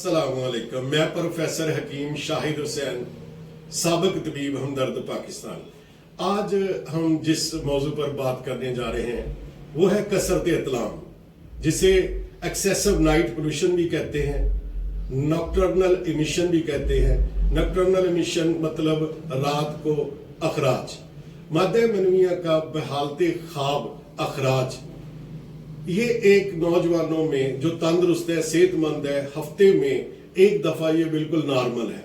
अस्सलामुअलैकुम। मैं प्रोफेसर हकीम शाहिद हुसैन, साबिक तबीब हमदर्द पाकिस्तान। आज हम जिस मौजू पर बात करने जा रहे हैं वो है कसरत इतलाम, जिसे एक्सेसिव नाइट पोल्यूशन भी कहते हैं, नॉक्टर्नल इमिशन भी कहते हैं। नॉक्टर्नल इमिशन मतलब रात को अखराज, मादे मनविया का बहालते ख्वाब अखराज। ये एक नौजवानों में जो तंदुरुस्त है, सेहतमंद है, हफ्ते में एक दफा ये बिल्कुल नॉर्मल है।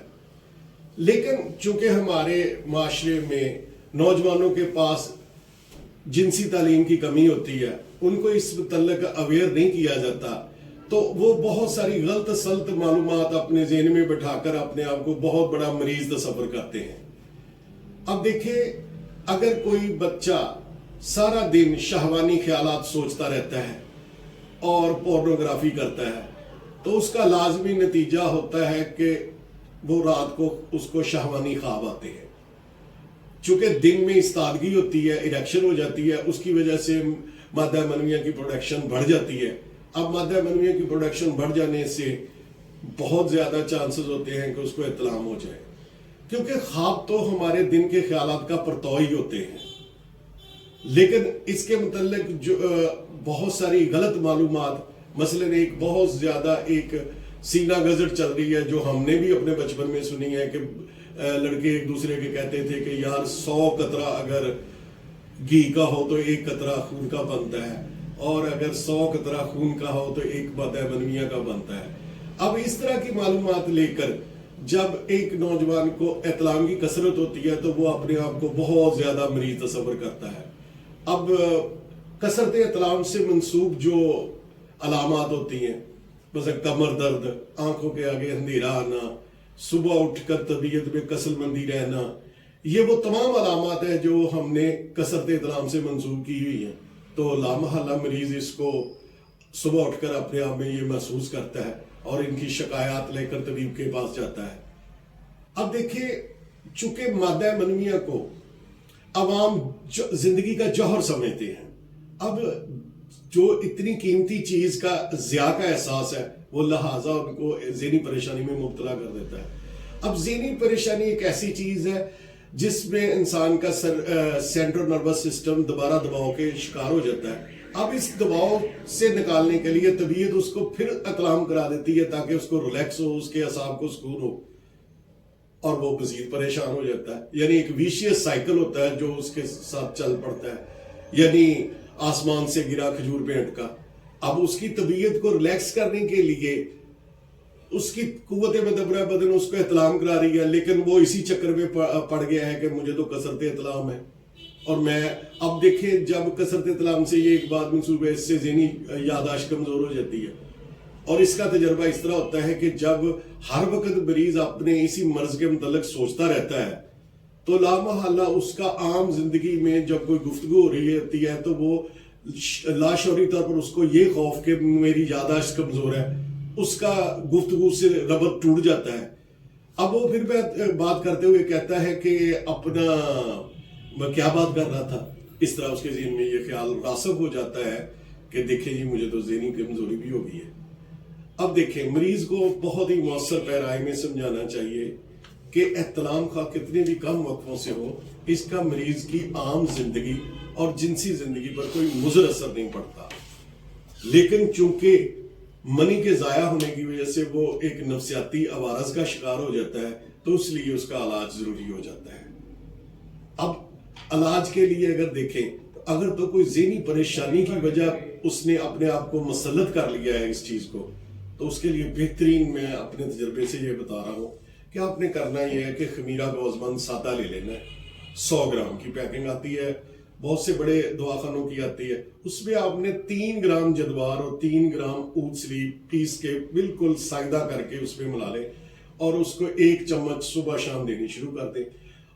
लेकिन चूंकि हमारे माशरे में नौजवानों के पास जिनसी तालीम की कमी होती है, उनको इस मुतल्लिक अवेयर नहीं किया जाता, तो वो बहुत सारी गलत सलत मालूमात अपने ज़हन में बिठाकर अपने आप को बहुत बड़ा मरीज तस्वर करते हैं। अब देखिए, अगर कोई बच्चा सारा दिन शहवानी ख्यालात सोचता रहता है और पोर्नोग्राफी करता है, तो उसका लाजमी नतीजा होता है कि वो रात को उसको शहवानी ख्वाब आते हैं। चूंकि दिन में इस्तादगी होती है, इरेक्शन हो जाती है, उसकी वजह से मादा मनविया की प्रोडक्शन बढ़ जाती है। अब मादा मनविया की प्रोडक्शन बढ़ जाने से बहुत ज़्यादा चांसेस होते हैं कि उसको इतलाम हो जाए, क्योंकि ख्वाब तो हमारे दिन के ख्यालात का परतौ ही होते हैं। लेकिन इसके मुतल्लिक जो बहुत सारी गलत मालूमात, मसलन एक बहुत ज़्यादा एक सीना गजट चल रही है जो हमने भी अपने बचपन में सुनी है कि लड़के एक दूसरे के कहते थे कि यार 100 कतरा अगर घी का हो तो 1 कतरा खून का बनता है, और अगर 100 कतरा खून का हो तो 1 मादा मनविया का बनता है। अब इस तरह की मालूमात लेकर जब एक नौजवान को इतलाम की कसरत होती है तो वो अपने आप को बहुत ज़्यादा मरीज तस्वर करता है। अब कसरत इतलाम से मंसूब जो अलामात होती हैं, जैसे कमर दर्द, आंखों के आगे अंधेरा आना, सुबह उठकर तबीयत में कसलमंदी रहना, ये वो तमाम अलामात है जो हमने कसरत इतलाम से मंसूब की हुई हैं। तो लामहल्ला मरीज इसको सुबह उठकर अपने आप में ये महसूस करता है और इनकी शिकायत लेकर तबीब के पास जाता है। अब देखिए, चूंकि मादा मनविया को अवाम जिंदगी का जौहर समझते हैं, अब जो इतनी कीमती चीज का ज़िया का एहसास है वो लिहाजा उनको ज़हनी परेशानी में मुब्तला कर देता है। अब ज़हनी परेशानी एक ऐसी चीज है जिसमें इंसान का सेंट्रल नर्वस सिस्टम दोबारा दबाव के शिकार हो जाता है। अब इस दबाव से निकालने के लिए तबीयत उसको फिर इतलाम करा देती है ताकि उसको रिलैक्स हो, उसके असाब को सुकून हो, और वो मजीद परेशान हो जाता है। यानी एक विशियस साइकिल होता है जो उसके साथ चल पड़ता है। यानी आसमान से गिरा खजूर पे अटका। अब उसकी तबीयत को रिलैक्स करने के लिए उसकी कुव्वत मदबरा बदन उसको इतलाम करा रही है, लेकिन वो इसी चक्कर में पड़ गया है कि मुझे तो कसरत इतलाम है और मैं। अब देखिए, जब कसरत इतलाम से ये एक बात मंसूब है, इससे ज़हनी यादाश्त कमज़ोर हो जाती है। और इसका तजर्बा इस तरह होता है कि जब हर वक्त मरीज अपने इसी मर्ज के मुतल्लिक सोचता रहता है तो लामहल्ला उसका आम जिंदगी में जब कोई गुफ्तगू हो रही होती है तो वो लाशौरी तौर पर उसको ये खौफ कि मेरी यादाश्त कमजोर है, उसका गुफ्तगू से रबत टूट जाता है। अब वो फिर बात करते हुए कहता है कि अपना मैं क्या बात कर रहा था, इस तरह उसके ज़हन में ये ख्याल रासब हो जाता है कि देखिए जी, मुझे तो ज़हनी कमजोरी भी हो गई है। अब देखें, मरीज को बहुत ही मौसर पैराए में समझाना चाहिए कि इतलाम का कितने भी कम वक्फों से हो, इसका मरीज की आम जिंदगी और जिनसी जिंदगी पर कोई मुज़र असर नहीं पड़ता। लेकिन चूंकि मनी के ज़ाया होने की वजह से वो एक नफ्सियाती अवारज का शिकार हो जाता है, तो इसलिए उसका इलाज जरूरी हो जाता है। अब इलाज के लिए अगर देखें तो अगर तो कोई ज़हनी परेशानी की वजह उसने अपने आप को मुसल्लत कर लिया है इस चीज़ को, तो उसके लिए बेहतरीन मैं अपने तजर्बे से ये बता रहा हूँ कि आपने करना ये है कि खमीरा गोज़मंद सादा ले लेना है। 100 ग्राम की पैकिंग आती है, बहुत से बड़े दवाखानों की आती है। उसमें आपने 3 ग्राम जदवार और 3 ग्राम ऊद स्लीप पीस के बिल्कुल साइदा करके उसमें मिला लें और उसको 1 चम्मच सुबह शाम देनी शुरू कर दें।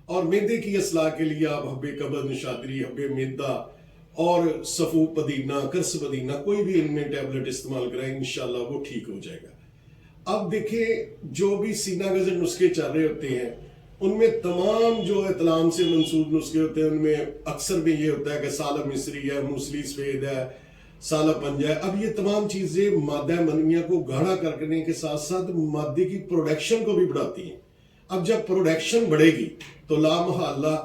और मैदे की असलाह के लिए आप हब्बे कब्ज़ निशादरी, हब्बे मैदा और सफ़ू पदीना, करस पदीना, कोई भी इनमें टैबलेट इस्तेमाल करें, इंशाल्लाह वो ठीक हो जाएगा। अब देखिए, जो भी सीना गजर नुस्खे चल रहे होते हैं उनमें तमाम जो इतलाम से मंसूब नुस्खे होते हैं उनमें अक्सर भी ये होता है कि सालम मिस्री है, मूसली सफेद है, سالہ بن جائے. اب یہ تمام چیزیں مادہ منویہ کو گاڑھا کرنے کے ساتھ ساتھ مادے کی پروڈکشن کو بھی بڑھاتی ہیں. اب جب پروڈکشن بڑھے گی تو لا محالہ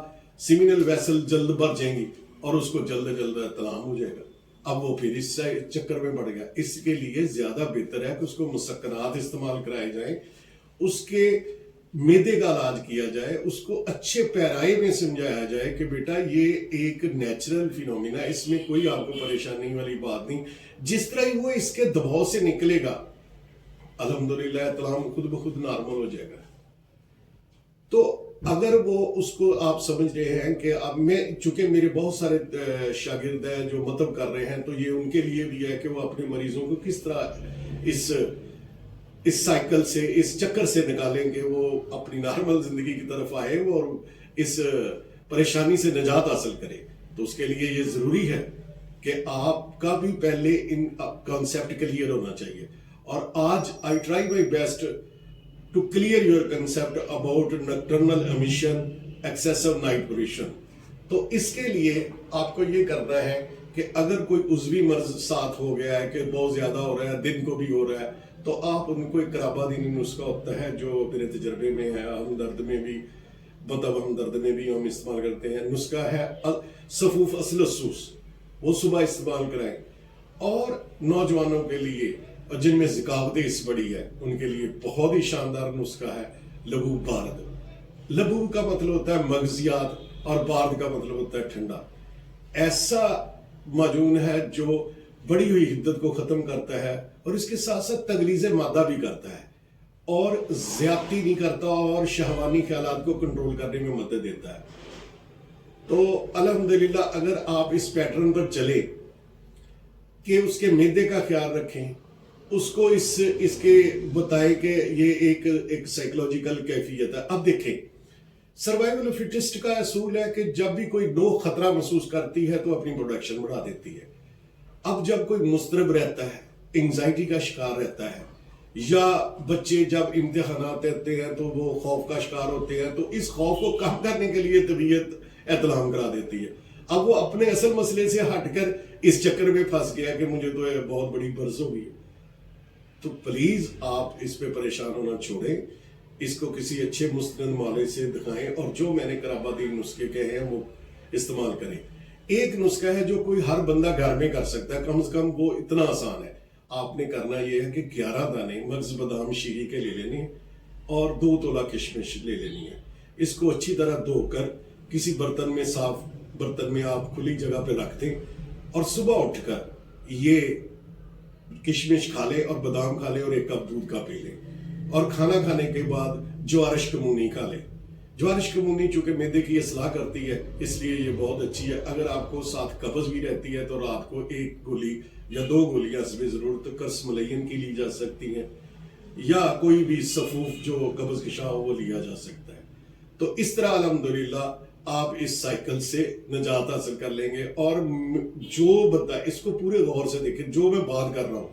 سیمینل ویسل جلد بھر جائیں گی اور اس کو جلد جلد اطلام ہو جائے گا. اب وہ پھر اس چکر میں پڑ گیا. اس کے لیے زیادہ بہتر ہے کہ اس کو مسکنات استعمال کرائے جائیں, اس کے میدے کا علاج کیا جائے, اس کو اچھے پیرائے میں سمجھایا جائے کہ بیٹا یہ ایک نیچرل فینومینا, اس میں کوئی آپ کو پریشانی والی بات نہیں. جس طرح ہی وہ اس کے دباؤ سے نکلے گا الحمدللہ اطلام خود بخود نارمل ہو جائے گا. تو اگر وہ اس کو آپ سمجھ رہے ہیں کہ اب میں چونکہ میرے بہت سارے شاگرد ہیں جو مطلب کر رہے ہیں, تو یہ ان کے لیے بھی ہے کہ وہ اپنے مریضوں کو کس طرح اس سائیکل سے, اس چکر سے نکالیں کہ وہ اپنی نارمل زندگی کی طرف آئے اور اس پریشانی سے نجات حاصل کرے. تو اس کے لیے یہ ضروری ہے کہ آپ کا بھی پہلے ان کانسیپٹ کلیئر ہونا چاہیے. اور آج I try my best to clear your concept about nocturnal emission, excessive night pollution. تو اس کے لیے آپ کو یہ کرنا ہے کہ اگر کوئی عضوی مرض ساتھ ہو گیا ہے کہ بہت زیادہ ہو رہا ہے, دن کو بھی ہو رہا ہے, تو آپ ان کو ایک قرابادینی نسخہ ہوتا ہے جو میرے تجربے میں ہے, ہم درد میں بھی ہم درد میں بھی ہم استعمال کرتے ہیں. نسخہ ہے صفوف اسلسوس, وہ صبح استعمال کرائیں. اور نوجوانوں کے لیے جن میں ذکاوتیں اس بڑی ہے ان کے لیے بہت ہی شاندار نسخہ ہے لبوب بارد. لبوب کا مطلب ہوتا ہے مغزیات اور بارد کا مطلب ہوتا ہے ٹھنڈا. ایسا معجون ہے جو بڑی ہوئی حدت کو ختم کرتا ہے اور اس کے ساتھ ساتھ تغلیظ مادہ بھی کرتا ہے اور زیادتی نہیں کرتا اور شہوانی خیالات کو کنٹرول کرنے میں مدد دیتا ہے. تو الحمدللہ اگر آپ اس پیٹرن پر چلے کہ اس کے معدے کا خیال رکھیں, اس کو اس کے بتائیں کہ یہ ایک سائیکولوجیکل کیفیت ہے. اب دیکھیں سروائیول آف فٹسٹ کا اصول ہے کہ جب بھی کوئی نو خطرہ محسوس کرتی ہے تو اپنی پروڈکشن بڑھا دیتی ہے. اب جب کوئی مضطرب رہتا ہے, انگزائٹی کا شکار رہتا ہے, یا بچے جب امتحانات دیتے ہیں تو وہ خوف کا شکار ہوتے ہیں, تو اس خوف کو کم کرنے کے لیے طبیعت اطلام کرا دیتی ہے. اب وہ اپنے اصل مسئلے سے ہٹ کر اس چکر میں پھنس گیا کہ مجھے تو بہت بڑی برس ہو گئی ہے. تو پلیز آپ اس پہ پریشان ہونا چھوڑیں, اس کو کسی اچھے مستند مالے سے دکھائیں اور جو میں نے قرابادین نسخے کہے ہیں وہ استعمال کریں. ایک نسخہ ہے جو کوئی ہر بندہ گھر میں کر سکتا ہے, کم سے کم وہ اتنا آسان ہے. آپ نے کرنا یہ ہے کہ 11 دانے مغز بادام شیری کے لے لینے اور 2 تولہ کشمش لے لینی ہے. اس کو اچھی طرح دھو کر کسی برتن میں, صاف برتن میں آپ کھلی جگہ پہ رکھ دیں اور صبح اٹھ کر یہ کشمش کھا لیں اور بادام کھا لیں اور 1 کپ دودھ کا پی لیں. اور کھانا کھانے کے بعد جوارش کمونی کھا لیں. جوارش کمونی چونکہ معدے کی اصلاح کرتی ہے اس لیے یہ بہت اچھی ہے. اگر آپ کو ساتھ قبض بھی رہتی ہے تو رات کو 1 گولی یا 2 گولیاں حسب ضرورت کرس ملین کی لی جا سکتی ہیں, یا کوئی بھی صفوف جو قبض کشا ہو وہ لیا جا سکتا ہے. تو اس طرح الحمدللہ آپ اس سائیکل سے نجات حاصل کر لیں گے. اور جو بتا اس کو پورے غور سے دیکھیں, جو میں بات کر رہا ہوں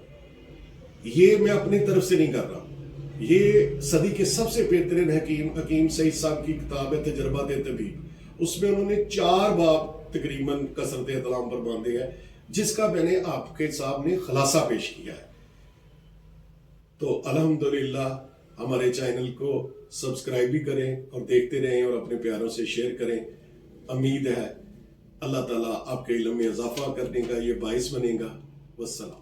یہ میں اپنی طرف سے نہیں کر رہا ہوں, یہ صدی کے سب سے بہترین حکیم سعید صاحب کی کتاب ہے تجربات طبیب. اس میں انہوں نے 4 باب تقریباً کثرت احتلام پر باندھے ہیں جس کا میں نے آپ کے سامنے خلاصہ پیش کیا ہے. تو الحمدللہ ہمارے چینل کو سبسکرائب بھی کریں اور دیکھتے رہیں اور اپنے پیاروں سے شیئر کریں. امید ہے اللہ تعالیٰ آپ کے علم میں اضافہ کرنے کا یہ باعث بنے گا. والسلام.